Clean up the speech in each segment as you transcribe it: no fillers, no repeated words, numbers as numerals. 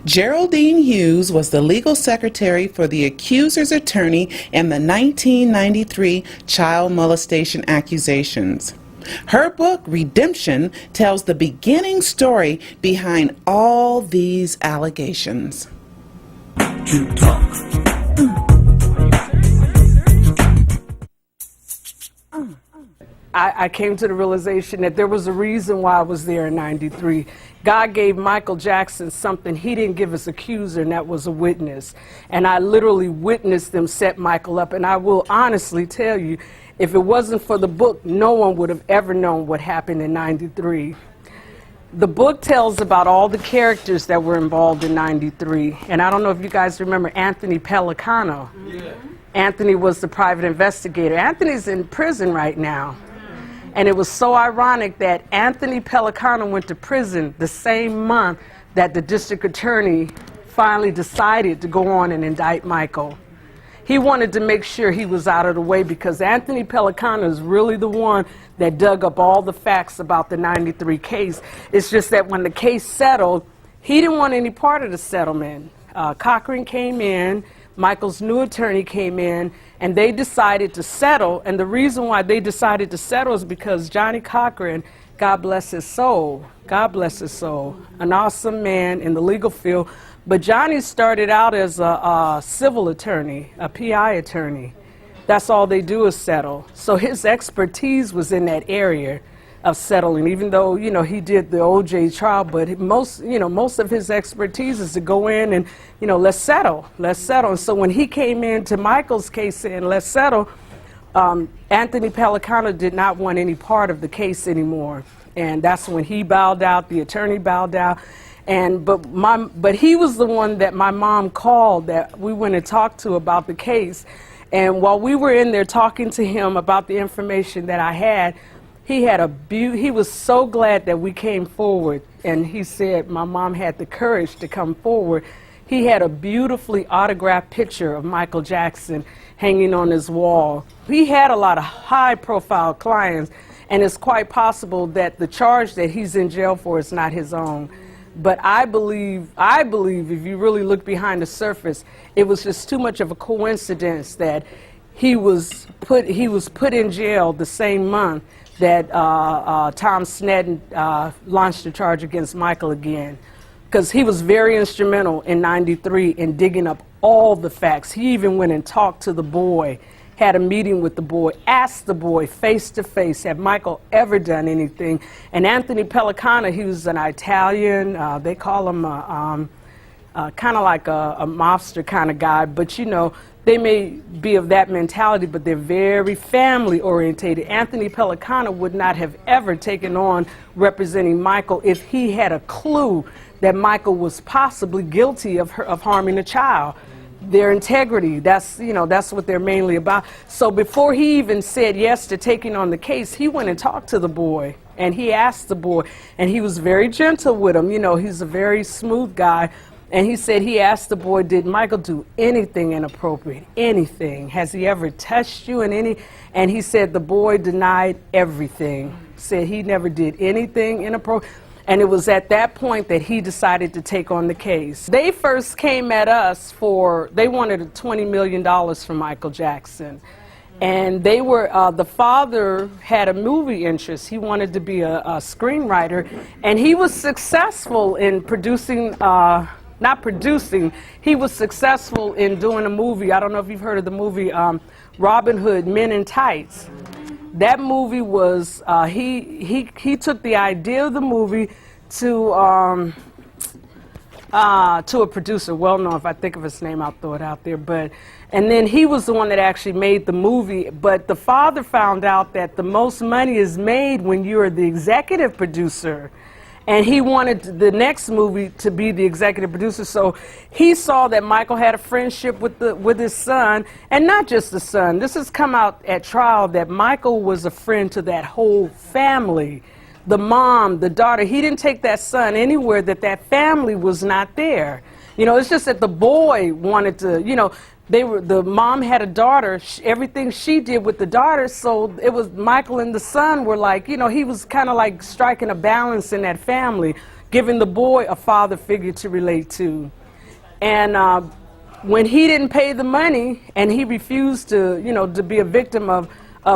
Geraldine Hughes was the legal secretary for the accuser's attorney in the 1993 child molestation accusations. Her book, Redemption, tells the beginning story behind all these allegations. I came to the realization that there was a reason why I was there in '93. God gave Michael Jackson something he didn't give his accuser, and that was a witness. And I literally witnessed them set Michael up. And I will honestly tell you, if it wasn't for the book, no one would have ever known what happened in '93. The book tells about all the characters that were involved in '93. And I don't know if you guys remember Anthony Pellicano. Yeah. Anthony was the private investigator. Anthony's in prison right now. And it was so ironic that Anthony Pellicano went to prison the same month that the district attorney finally decided to go on and indict Michael. He wanted to make sure he was out of the way because Anthony Pellicano is really the one that dug up all the facts about the '93 case. It's just that when the case settled, he didn't want any part of the settlement. Cochran came in, Michael's new attorney came in, and they decided to settle. And the reason why they decided to settle is because Johnny Cochran, God bless his soul, an awesome man in the legal field. But Johnny started out as a civil attorney, a PI attorney. That's all they do is settle. So his expertise was in that area of settling, even though, you know, he did the OJ trial, but most of his expertise is to go in and, you know, let's settle. And so when he came into Michael's case saying, let's settle, Anthony Pellicano did not want any part of the case anymore. And that's when he bowed out, the attorney bowed out. But he was the one that my mom called that we went and talked to about the case. And while we were in there talking to him about the information that I had, he was so glad that we came forward, and he said my mom had the courage to come forward. He had a beautifully autographed picture of Michael Jackson hanging on his wall. He had a lot of high-profile clients, and it's quite possible that the charge that he's in jail for is not his own. But I believe if you really look behind the surface, it was just too much of a coincidence that he was put in jail the same month that Tom Sneddon launched a charge against Michael again, because he was very instrumental in '93 in digging up all the facts. He even went and talked to the boy, had a meeting with the boy, asked the boy face to face, had Michael ever done anything? And Anthony Pellicano, he was an Italian, they call him kind of like a mobster kind of guy, but you know, they may be of that mentality, but they're very family orientated. Anthony Pellicano would not have ever taken on representing Michael if he had a clue that Michael was possibly guilty of harming a child. Their integrity, that's what they're mainly about. So before he even said yes to taking on the case, he went and talked to the boy, and he asked the boy, and he was very gentle with him. You know, he's a very smooth guy. And he said he asked the boy, did Michael do anything inappropriate? Anything? Has he ever touched you in any? And he said the boy denied everything. Said he never did anything inappropriate. And it was at that point that he decided to take on the case. They first came at us they wanted $20 million from Michael Jackson. And they were, the father had a movie interest. He wanted to be a screenwriter. And he was successful in he was successful in doing a movie. I don't know if you've heard of the movie Robin Hood, Men in Tights. That movie was, he took the idea of the movie to a producer, well known. If I think of his name, I'll throw it out there. And then he was the one that actually made the movie. But the father found out that the most money is made when you're the executive producer. And he wanted the next movie to be the executive producer. So he saw that Michael had a friendship with his son, and not just the son. This has come out at trial that Michael was a friend to that whole family. The mom, the daughter, he didn't take that son anywhere that family was not there. You know, it's just that the boy wanted to, you know, the mom had a daughter. Everything she did with the daughter, so it was Michael and the son were like, you know, he was kind of like striking a balance in that family, giving the boy a father figure to relate to. And when he didn't pay the money and he refused to, you know, to be a victim of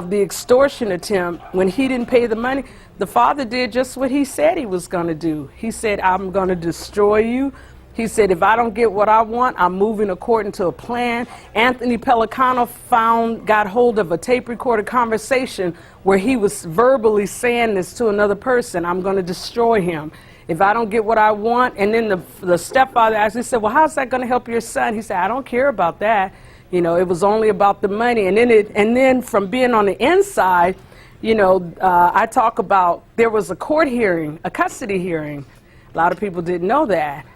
the extortion attempt, when he didn't pay the money, the father did just what he said he was going to do. He said, I'm going to destroy you. He said, if I don't get what I want, I'm moving according to a plan. Anthony Pellicano got hold of a tape recorded conversation where he was verbally saying this to another person, I'm going to destroy him if I don't get what I want. And then the stepfather actually said, well, how's that going to help your son? He said, I don't care about that. You know, it was only about the money. And then from being on the inside, you know, I talk about there was a court hearing, a custody hearing. A lot of people didn't know that,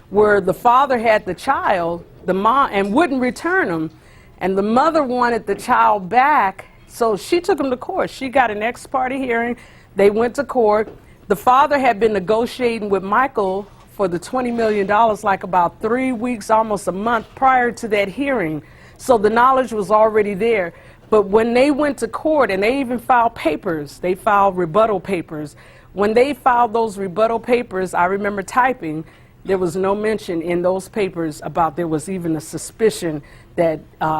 where the father had the child, the mom, and wouldn't return him. And the mother wanted the child back, so she took him to court. She got an ex parte hearing. They went to court. The father had been negotiating with Michael for the $20 million like about 3 weeks, almost a month prior to that hearing. So the knowledge was already there. But when they went to court, and they even filed papers, they filed rebuttal papers. When they filed those rebuttal papers, I remember typing, there was no mention in those papers about there was even a suspicion that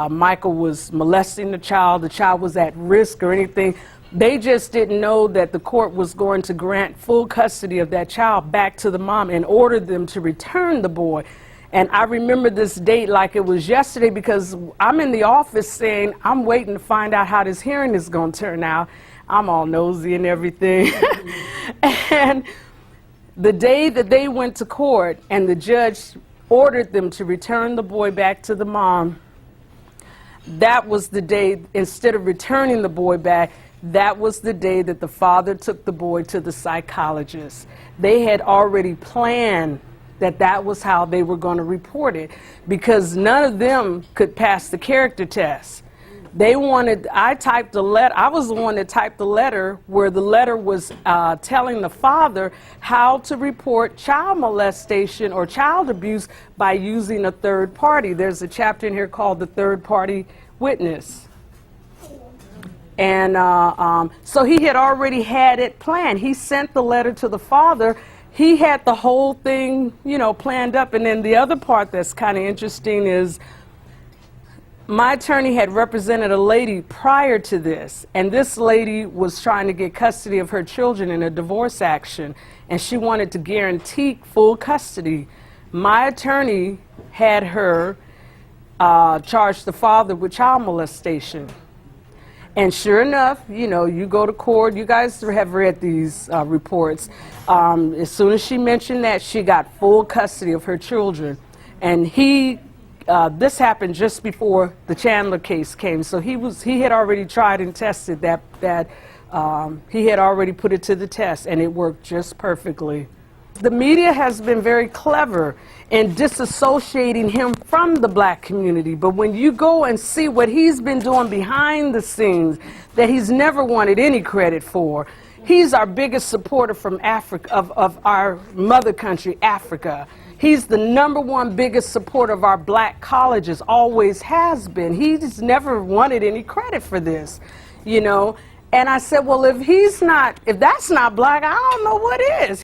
Michael was molesting the child was at risk or anything. They just didn't know that the court was going to grant full custody of that child back to the mom and order them to return the boy. And I remember this date like it was yesterday, because I'm in the office saying, I'm waiting to find out how this hearing is going to turn out. I'm all nosy and everything. And the day that they went to court and the judge ordered them to return the boy back to the mom, that was the day, instead of returning the boy back, that was the day that the father took the boy to the psychologist. They had already planned that was how they were going to report it, because none of them could pass the character test. I typed a letter. I was the one that typed the letter, where the letter was telling the father how to report child molestation or child abuse by using a third party. There's a chapter in here called the third party witness. And so he had already had it planned. He sent the letter to the father. He had the whole thing, you know, planned up. And then the other part that's kind of interesting is my attorney had represented a lady prior to this, and this lady was trying to get custody of her children in a divorce action, and she wanted to guarantee full custody. My attorney had her charge the father with child molestation. And sure enough, you know, you go to court, you guys have read these reports. As soon as she mentioned that, she got full custody of her children. And this happened just before the Chandler case came. So he had already tried and tested that he had already put it to the test, and it worked just perfectly. The media has been very clever in disassociating him from the black community, but when you go and see what he's been doing behind the scenes that he's never wanted any credit for, he's our biggest supporter from Africa, of our mother country, Africa. He's the if biggest supporter of our black colleges, always has been. He's never wanted any credit for this, you know. And I said, well, if that's not black, I don't know what is.